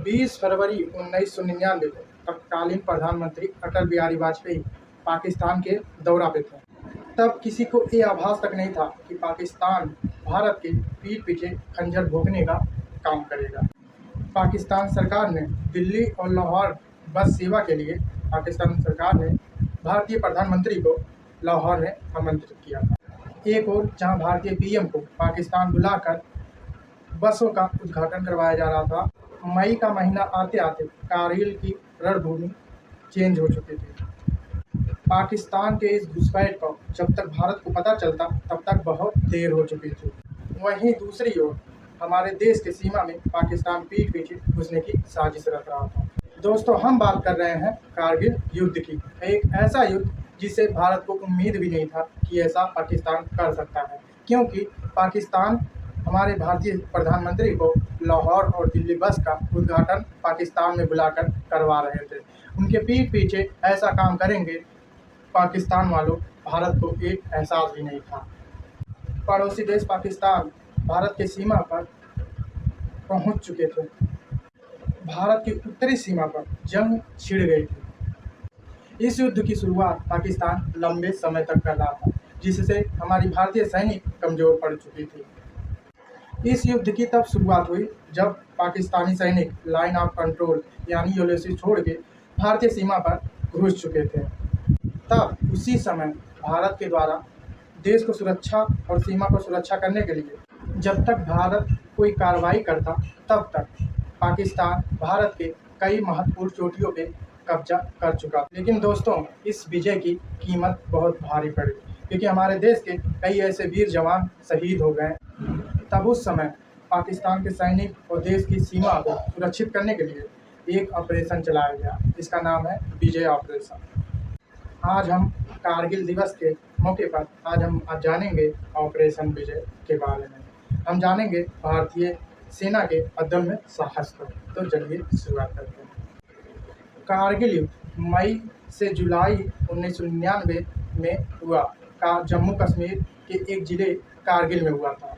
20 फरवरी 1999 को तत्कालीन प्रधानमंत्री अटल बिहारी वाजपेयी पाकिस्तान के दौरा पे थे। तब किसी को ये आभास तक नहीं था कि पाकिस्तान भारत के पीठ पीछे खंजर भोंकने का काम करेगा। पाकिस्तान सरकार ने दिल्ली और लाहौर बस सेवा के लिए पाकिस्तान सरकार ने भारतीय प्रधानमंत्री को लाहौर में आमंत्रित किया था। एक और जहां भारतीय पीएम को पाकिस्तान बुलाकर बसों का उद्घाटन करवाया जा रहा था, मई का महीना आते आते कारगिल की रणभूमि चेंज हो चुकी थी। पाकिस्तान के इस घुसपैठ को जब तक भारत को पता चलता तब तक बहुत देर हो चुकी थी। वहीं दूसरी ओर हमारे देश के सीमा में पाकिस्तान पीठ पीछे घुसने की साजिश रच रहा था। दोस्तों, हम बात कर रहे हैं कारगिल युद्ध की। एक ऐसा युद्ध जिसे भारत को उम्मीद भी नहीं था कि ऐसा पाकिस्तान कर सकता है, क्योंकि पाकिस्तान हमारे भारतीय प्रधानमंत्री को लाहौर और दिल्ली बस का उद्घाटन पाकिस्तान में बुलाकर करवा रहे थे। उनके पीठ पीछे ऐसा काम करेंगे पाकिस्तान वालों, भारत को एक एहसास भी नहीं था। पड़ोसी देश पाकिस्तान भारत की सीमा पर पहुंच चुके थे। भारत की उत्तरी सीमा पर जंग छिड़ गई थी। इस युद्ध की शुरुआत पाकिस्तान लंबे समय तक कर रहा था, जिससे हमारी भारतीय सैनिक कमजोर पड़ चुकी थी। इस युद्ध की तब शुरुआत हुई जब पाकिस्तानी सैनिक लाइन ऑफ कंट्रोल यानी यूएलसी छोड़ के भारतीय सीमा पर घुस चुके थे। तब उसी समय भारत के द्वारा देश को सुरक्षा और सीमा को सुरक्षा करने के लिए जब तक भारत कोई कार्रवाई करता तब तक पाकिस्तान भारत के कई महत्वपूर्ण चोटियों पे कब्जा कर चुका। लेकिन दोस्तों, इस विजय की कीमत बहुत भारी पड़ी, क्योंकि हमारे देश के कई ऐसे वीर जवान शहीद हो गए। तब उस समय पाकिस्तान के सैनिक और देश की सीमा को सुरक्षित करने के लिए एक ऑपरेशन चलाया गया, जिसका नाम है विजय ऑपरेशन। आज हम कारगिल दिवस के मौके पर आज हम जानेंगे ऑपरेशन विजय के बारे में। हम जानेंगे भारतीय सेना के अदम्य साहस को। तो चलिए शुरुआत करते हैं। कारगिल युद्ध मई से जुलाई 1999 में हुआ। जम्मू कश्मीर के एक जिले कारगिल में हुआ था।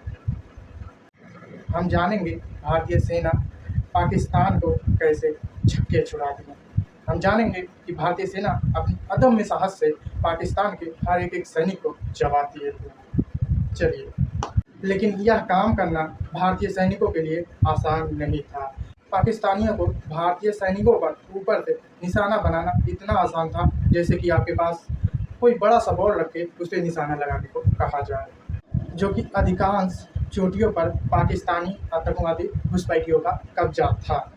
हम जानेंगे भारतीय सेना पाकिस्तान को कैसे छक्के छुड़ा दिए। हम जानेंगे कि भारतीय सेना अपनी अदम्य साहस से पाकिस्तान के हर एक सैनिक को जवाब दिए थे। चलिए, लेकिन यह काम करना भारतीय सैनिकों के लिए आसान नहीं था। पाकिस्तानियों को भारतीय सैनिकों पर ऊपर से निशाना बनाना इतना आसान था जैसे कि आपके पास कोई बड़ा सा बॉल रख के उस पर निशाना लगाने को कहा जाए, जो कि अधिकांश चोटियों पर पाकिस्तानी आतंकवादी घुसपैठियों का कब्जा था।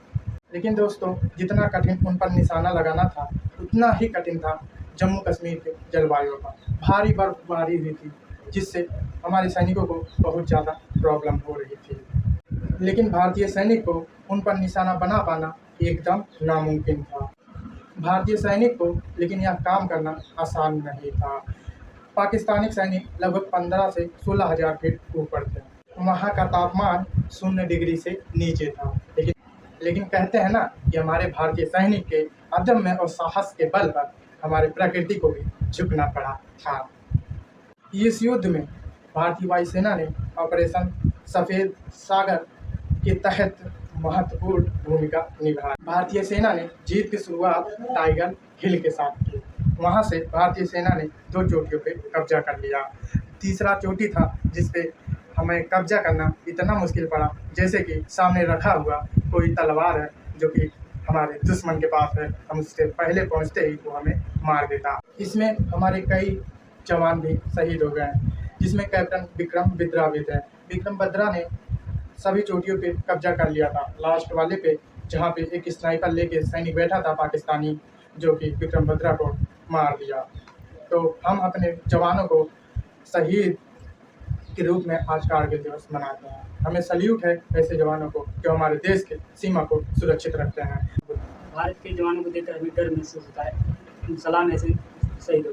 लेकिन दोस्तों, जितना कठिन उन पर निशाना लगाना था, उतना ही कठिन था जम्मू कश्मीर के जलवायु पर। भारी बर्फबारी हुई थी, जिससे हमारे सैनिकों को बहुत ज़्यादा प्रॉब्लम हो रही थी। लेकिन भारतीय सैनिक को उन पर निशाना बना पाना एकदम नामुमकिन था। भारतीय सैनिक को लेकिन यह काम करना आसान नहीं था। पाकिस्तानी सैनिक लगभग 15 से 16 हज़ार फीट ऊपर थे। वहाँ का तापमान 0 डिग्री से नीचे था। लेकिन कहते हैं ना कि हमारे भारतीय सैनिक के अदम्य और साहस के बल पर हमारे प्रकृति को भी झुकना पड़ा था। इस युद्ध में भारतीय वायुसेना ने ऑपरेशन सफ़ेद सागर के तहत महत्वपूर्ण भूमिका निभाई। भारतीय सेना ने जीत की शुरुआत टाइगर हिल के साथ की। वहां से भारतीय सेना ने 2 चोटियों पे कब्जा कर लिया। तीसरा चोटी था जिस पे हमें कब्जा करना इतना मुश्किल पड़ा जैसे कि सामने रखा हुआ कोई तलवार है जो कि हमारे दुश्मन के पास है, हम उससे पहले पहुंचते ही वो हमें मार देता। इसमें हमारे कई जवान भी शहीद हो गए, जिसमें कैप्टन विक्रम बत्रा भी थे। विक्रम बत्रा ने सभी चोटियों पे कब्जा कर लिया था। लास्ट वाले पे जहाँ पे एक स्नाइपर लेके सैनिक बैठा था पाकिस्तानी, जो कि विक्रम बत्रा को मार दिया। तो हम अपने जवानों को शहीद के रूप में आज कारगिल दिवस मनाते हैं। हमें सल्यूट है ऐसे जवानों को जो हमारे देश के सीमा को सुरक्षित रखते हैं। भारत के जवानों को देखकर हमें डर महसूस होता है। सलाम ऐसे शहीद